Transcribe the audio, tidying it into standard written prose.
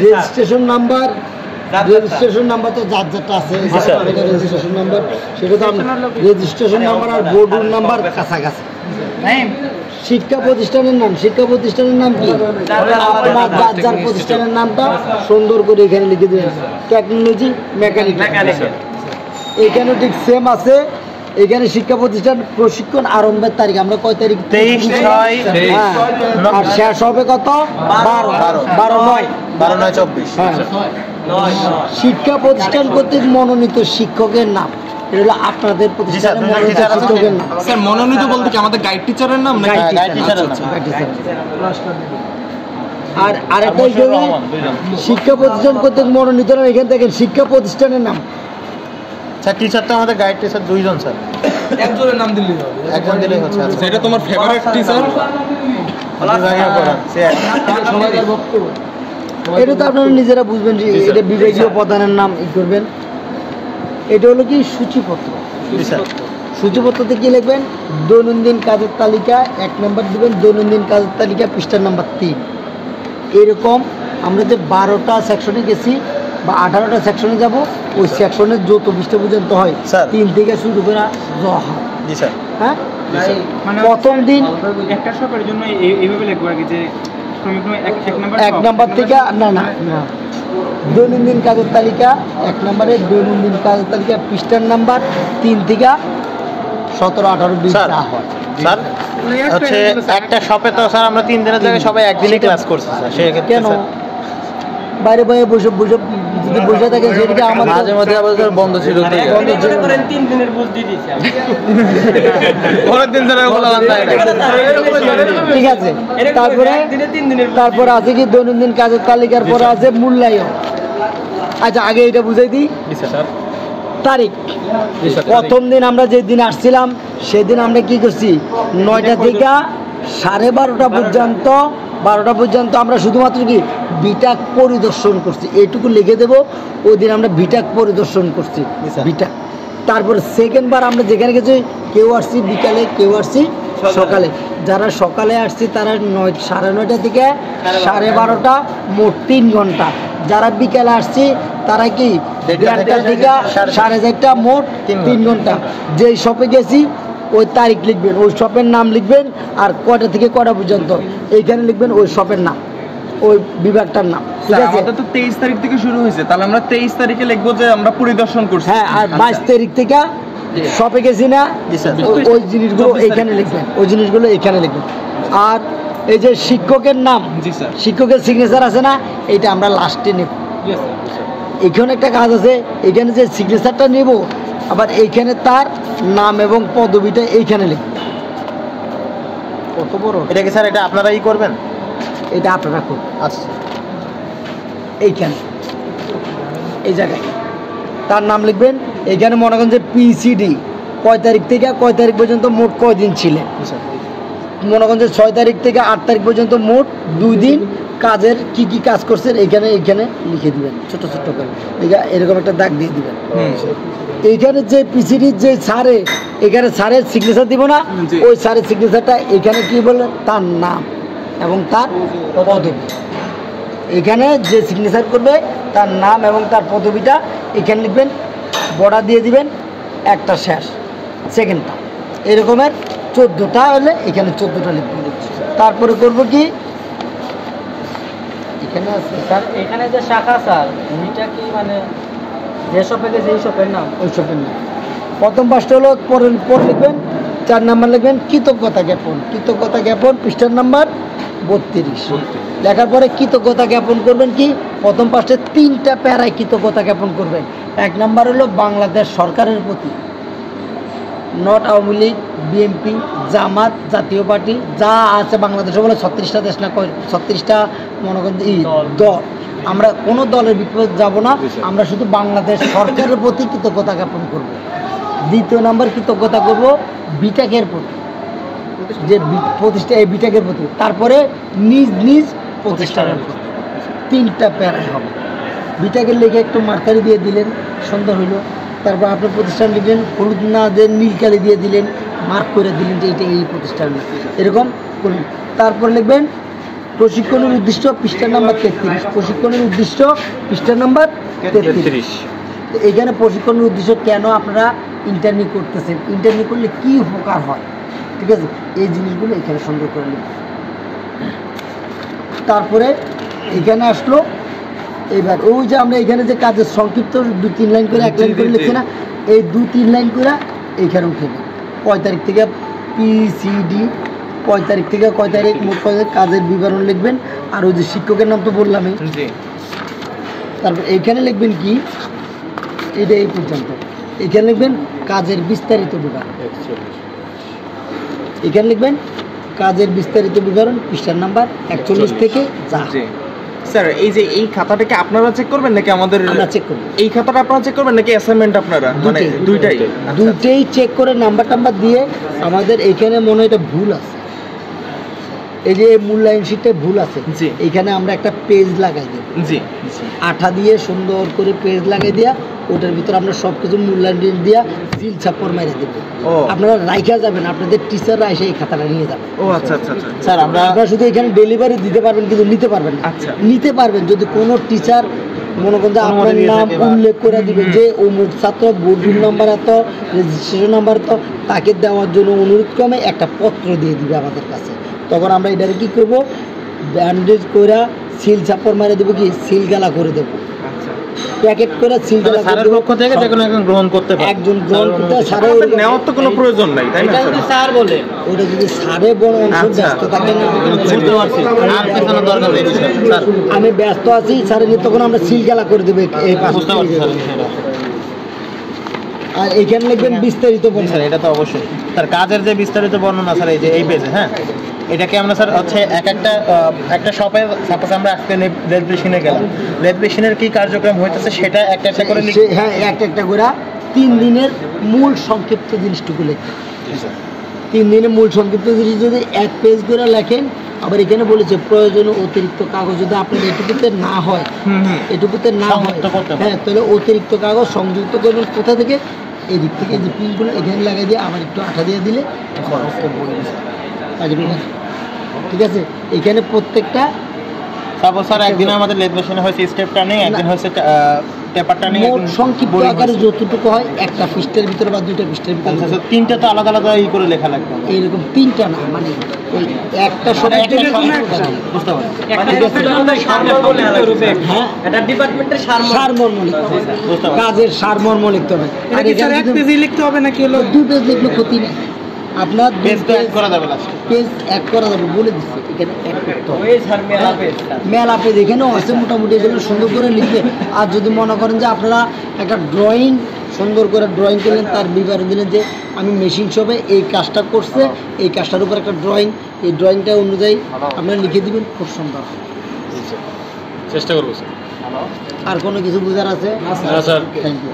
Registration number তো যার যারটা আছে রেজিস্ট্রেশন নাম্বার, সেটা তো রেজিস্ট্রেশন নাম্বার আর বোর্ডের নাম্বার কাছাকাছি। শিক্ষা প্রতিষ্ঠানের নাম কি? যার প্রতিষ্ঠানের নামটা সুন্দর করে এখানে লিখে দেবেন, টেকনোলজি মেকানিক্যাল। এখানে ঠিক সেম আছে। এখানে শিক্ষা প্রতিষ্ঠান প্রশিক্ষণ আরম্ভের তারিখ আমরা কয় তারিখ? 23/6। আর শেষ হবে কত? 12/9/24। শিক্ষা প্রতিষ্ঠান কর্তৃক মনোনীত শিক্ষকের নাম, এটা হলো আপনাদের প্রতিষ্ঠানের মনোনীত শিক্ষকের নাম। স্যার মনোনীত বলতে কি আমাদের গাইড টিচারের নাম? গাইড টিচারের নাম। আর আরেকটা হিসেবে শিক্ষা প্রতিষ্ঠান কর্তৃক মনোনীত নাম, এখানে দেখেন শিক্ষা প্রতিষ্ঠানের নাম। স্যার টিচার তো আমাদের গাইড টিচার 2 জন স্যার, একজনের নাম দিলেই হবে, একজন দিলেই হচ্ছে। সেটা তোমার ফেভারিট টিচার? এটা তো আপনারা নিজেরা বুঝবেন যে এটা বিভাগীয় প্রধানের নাম ই করবেন। এটা হলো কি সূচিপত্র। সূচিপত্রতে কি লিখবেন? দৈনন্দিন কাজের তালিকা 1 নম্বর দিবেন, দৈনন্দিন কাজের তালিকা পৃষ্ঠা নাম্বার 3। এরকম আমরা যে 12টা সেকশনে গেছি বা 18টা সেকশনে যাব, ওই সেকশনের যত পৃষ্ঠা পর্যন্ত হয় 3 থেকে শুরু করে জি স্যার। হ্যাঁ, প্রথম দিন একটা শপের জন্য এইভাবে লিখবো আর কি, যে 1 নম্বর থেকে না দৈনন্দিন কাজের তালিকা 1 নম্বরে দৈনন্দিন কাজের তালিকা পৃষ্ঠার নাম্বার 3 থেকে 17, 18, 20 হয় স্যার। হচ্ছে একটা শপে তো স্যার আমরা 3 দিনের জায়গায় সবাই একদিনই ক্লাস করছি স্যার। সেক্ষেত্রে কেন বাইরে বাইরে বসে যদি বসে থাকে সেদিকে আমার মাঝে মধ্যে আবার বন্ধ ছিল, 3 দিনের বুঝ দিয়ে দিয়েছি পরের দিন ধরে ঠিক আছে। তারপরে আছে কি দৈনন্দিন কাজের তালিকার পরে আছে মূল্যায়ন। আচ্ছা আগে এটা বুঝাই দিই তারিখ। প্রথম দিন আমরা যেদিন আসছিলাম সেদিন আমরা কি করছি, 9টা থেকে 12:30 পর্যন্ত 12টা পর্যন্ত আমরা শুধুমাত্র কি বিটাক পরিদর্শন করছি, এইটুকু লিখে দেবো। ওই দিন আমরা বিটাক পরিদর্শন করছি বিটাক। তারপর সেকেন্ড বার আমরা যেখানে গেছি, কেউ আসছি বিকালে, কেউ আসছি সকালে। যারা সকালে আসছি তারা 9:30 থেকে 12:30, মোট 3 ঘন্টা। যারা বিকালে আসছি তারা কি 1:30 থেকে 4:30, মোট 3 ঘন্টা। যেই শপে গেছি ওই তারিখ লিখবেন, ওই শপের নাম লিখবেন, আর কয়টা থেকে কয়টা পর্যন্ত এইখানে লিখবেন ওই শপের নাম, ওই বিভাগটার নাম। আমাদের তো 23 তারিখ থেকে শুরু হয়েছে, তাহলে আমরা 23 তারিখে লিখবো যে আমরা পরিদর্শন করছি। হ্যাঁ, আর 22 তারিখ থেকে শপে গেছি না, ওই জিনিসগুলো এইখানে লিখবেন, ওই জিনিসগুলো এইখানে লিখবেন। আর এই যে শিক্ষকের নাম, শিক্ষকের সিগনেচার আছে না, এটা আমরা লাস্টে নেব। এখানে একটা কাজ আছে, এখানে যে সিগনেচারটা নেব, আবার এইখানে তার নাম এবং পদবিটা এইখানে লিখব। কত বড় এটা কি স্যার? এটা আপনারাই করবেন? এটা আপনারা করবেন। আচ্ছা, এইখানে এই জায়গায় তার নাম লিখবেন। এইখানে মনে করেন যে পিসিডি কয় তারিখ থেকে কয় তারিখ পর্যন্ত মোট কয় দিন ছিলেন, মনে করেন যে 6 তারিখ থেকে 8 তারিখ পর্যন্ত মোট 2 দিন কাজের কি কি কাজ করছেন এইখানে লিখে দিবেন ছোট ছোট করে। এরকম একটা দাগ দিয়ে দিবেন। এইখানে যে পিসিডির যে স্যারে, এখানে স্যারের সিগনেচার দিব না, ওই স্যারের সিগনেচারটা এখানে কি বলে, তার নাম এবং তার পদবি। এখানে যে সিগনেচার করবে তার নাম এবং তার পদবিটা এখানে লিখবেন, বর্ডার দিয়ে দিবেন, একটা শেষ, সেকেন্ডটা। এরকমের 14টা হলে এখানে 14টা লিখবেন। তারপরে করব কি, এখানে আছে স্যার, এখানে যে শাখা স্যার, এটা কি মানে যে শপে গেছে এই শপের নাম, ওই শপের নাম। প্রথম পাঁচটা হলো পরে লিখবেন, 4 নাম্বার লিখবেন কৃতজ্ঞতা জ্ঞাপন। কৃতজ্ঞতা জ্ঞাপন পৃষ্ঠার নাম্বার 32 লেখার পরে কৃতজ্ঞতা জ্ঞাপন করবেন কি, প্রথম পাঁচটা 3টা প্যারায় কৃতজ্ঞতা জ্ঞাপন করবেন। 1 নাম্বার হলো বাংলাদেশ সরকারের প্রতি, নট আওয়ামী লীগ, বিএনপি, জামাত, জাতীয় পার্টি, যা আছে বাংলাদেশে বলে 36টা দেশ না 36টা মনে করেন দল, আমরা কোনো দলের বিপক্ষে যাব না, আমরা শুধু বাংলাদেশ সরকারের প্রতি কৃতজ্ঞতা জ্ঞাপন করব। 2 নাম্বার কৃতজ্ঞতা করব বিটাকের প্রতি, যে প্রতিষ্ঠা এই বিটাকের প্রতি। তারপরে নিজ নিজ প্রতিষ্ঠানের প্রতি। 3টা প্যারায় হবে। বিটাকের লেগে একটু মার্কারি দিয়ে দিলেন, সুন্দর হইল। তারপর আপনার প্রতিষ্ঠান লিখলেন, হলুদ না যে নীলকালি দিয়ে দিলেন, মার্ক করে দিলেন যে এইটা এই প্রতিষ্ঠান না, এরকম করলেন। তারপর লিখবেন প্রশিক্ষণের উদ্দেশ্য পৃষ্ঠা নাম্বার 33, প্রশিক্ষণের উদ্দেশ্য পৃষ্ঠা নাম্বার 33। এখানে প্রশিক্ষণের উদ্দেশ্য কেন আপনারা ইন্টারভিউ করতেছেন, ইন্টারভিউ করলে কি উপকার হয়, ঠিক আছে, এই জিনিসগুলো এখানে সুন্দর করে লিখবেন। তারপরে এখানে আসলো এবার ওই যে আমরা এখানে যে কাজের সংক্ষিপ্ত 2-3 লাইন করে 1 লাইন করে লিখছি না, এই 2-3 লাইন করে এইখানে উঠে দেন। কয় তারিখ থেকে PCD, কয় তারিখ থেকে কয় তারিখ, মোট কয় তারিখ কাজের বিবরণ লিখবেন। আর ওই যে শিক্ষকের নাম তো বললামই। তারপর এইখানে লিখবেন কি, এটা এই পর্যন্ত। এখানে লিখবেন কাজের বিস্তারিত বিবরণ, এখানে লিখবেন কাজের বিস্তারিত বিবরণ পৃষ্ঠার নাম্বার 41 থেকে যা। স্যার এই যে এই খাতাটাকে আপনারা চেক করবেন নাকি আমাদের? আমরা চেক করব। এই খাতাটা আপনারা চেক করবেন নাকি অ্যাসাইনমেন্ট আপনারা? মানে দুইটাই দুইটাই চেক করে নাম্বার টাম্বার দিয়ে আমাদের এখানে মনে হয় এটা ভুল আছে, এই যে মূল্যায়ন শীটে ভুল আছে, এইখানে আমরা একটা পেজ লাগাই দেব। জি, আঠা দিয়ে সুন্দর করে পেজ লাগাই দিয়া ওটার ভিতরে আমরা সব কিছু মূল্যায়ন দিয়া সিল ছাপ্পর মেরে দেবো। আপনারা রাইখা যাবেন, আপনাদের টিচাররা এসে এই খাতাটা নিয়ে যাবেন। ও আচ্ছা আচ্ছা আচ্ছা স্যার আমরা শুধু এখানে ডেলিভারি দিতে পারবেন কিন্তু নিতে পারবেন না। আচ্ছা, নিতে পারবেন যদি কোনো টিচার মনে করেন যে আপনার নাম উল্লেখ করে দিবেন যে অমুক ছাত্র বোর্ড নাম্বার এত, রেজিস্ট্রেশন নাম্বার তো, তাকে দেওয়ার জন্য অনুরোধ ক্রমে একটা পত্র দিয়ে দিবে আমাদের কাছে। তখন আমরা এটাকে কী করবো, ব্যান্ডেজ করে সিল ছাপ্পর মেরে দেবো, কি সিল গালা করে দেবো, প্যাকেট করে সিল গালা করে স্যারের দেবো। পক্ষ থেকে যে কোনো একজন গ্রহণ করতে পারে, একজন গ্রহণ করতে স্যারের নেওয়ার তো কোনো প্রয়োজন নাই, তাই না? স্যার বলে ওটা যদি স্যারে বড় অংশ ব্যস্ত থাকে না, বুঝতে পারছি, আর পেছানোর দরকার নেই স্যার। আমি ব্যস্ত আছি স্যারের, তখন আমরা সিল গালা করে দেবো এই পাশে। বুঝতে পারছি স্যার বিষয়টা। আর এখানে লিখবেন বিস্তারিত স্যার বর্ণনা। এটা তো অবশ্যই স্যার কাজের যে বিস্তারিত বর্ণনা স্যার, এই যে এই পেজে, হ্যাঁ, এটাকে আমরা স্যার হচ্ছে একটা শপে সাপোজ আমরা আজকে লেদ মেশিনে গেলাম, লেদ মেশিনের কি কার্যক্রম হইতেছে সেটা একটা একটা করে লিখে, হ্যাঁ একটা একটা করে 3 দিনের মূল সংক্ষিপ্ত জিনিসটুকু লিখবেন। 3 দিনের মূল সংক্ষিপ্ত জিনিস যদি 1 পেজ করে লেখেন, আবার এখানে বলেছে প্রয়োজনীয় অতিরিক্ত কাগজ যদি আপনার এটুকুতে না হয়, এটুকুতে না হয়, হ্যাঁ, তাহলে অতিরিক্ত কাগজ সংযুক্ত করবেন কোথা থেকে, এই দিক থেকে। এই যে পিনগুলো এখানে লাগিয়ে দিয়ে আবার একটু আঠা দিয়ে দিলে ঠিক আছে। এখানে প্রত্যেকটা তারপর স্যার একদিন আমাদের লেদ মেশিনে হয়েছে স্টেপ টার্নিং, একদিন হয়েছে পেপার টার্নিং, মোট সংক্ষিপ্ত আকারে যতটুকু হয় একটা পৃষ্ঠার ভিতরে বা 2টা পৃষ্ঠার ভিতরে। তিনটা তো আলাদা আলাদা ই করে লেখা লাগবে, এইরকম 3টা না, মানে ওই একটা শব্দ বুঝতে পারছি। হ্যাঁ, এটা ডিপার্টমেন্টের সারমর্ম লিখতে হবে, কাজের সারমর্ম লিখতে হবে। আর এখানে 1 পেজই লিখতে হবে নাকি হলো 2 পেজ লিখলে ক্ষতি নেই, আপনার পেজ তো অ্যাড করা যাবে লাস্টে, পেজ এক করা যাবে বলে দিচ্ছি, এখানে এক করতে হবে। ওই স্যার মেলা পেজ মেলা পেজ এখানেও আছে, মোটামুটি এগুলো সুন্দর করে লিখবে। আর যদি মনে করেন যে আপনারা একটা ড্রয়িং সুন্দর করে ড্রয়িং করলেন, তার বিবরণ দিলেন যে আমি মেশিন শপে এই কাজটা করছে, এই কাজটার উপর একটা ড্রয়িং, এই ড্রয়িংটা অনুযায়ী আপনারা লিখে দিবেন, খুব সুন্দর। চেষ্টা করবো স্যার। আর কোনো কিছু বোঝার আছে? Sir thank you.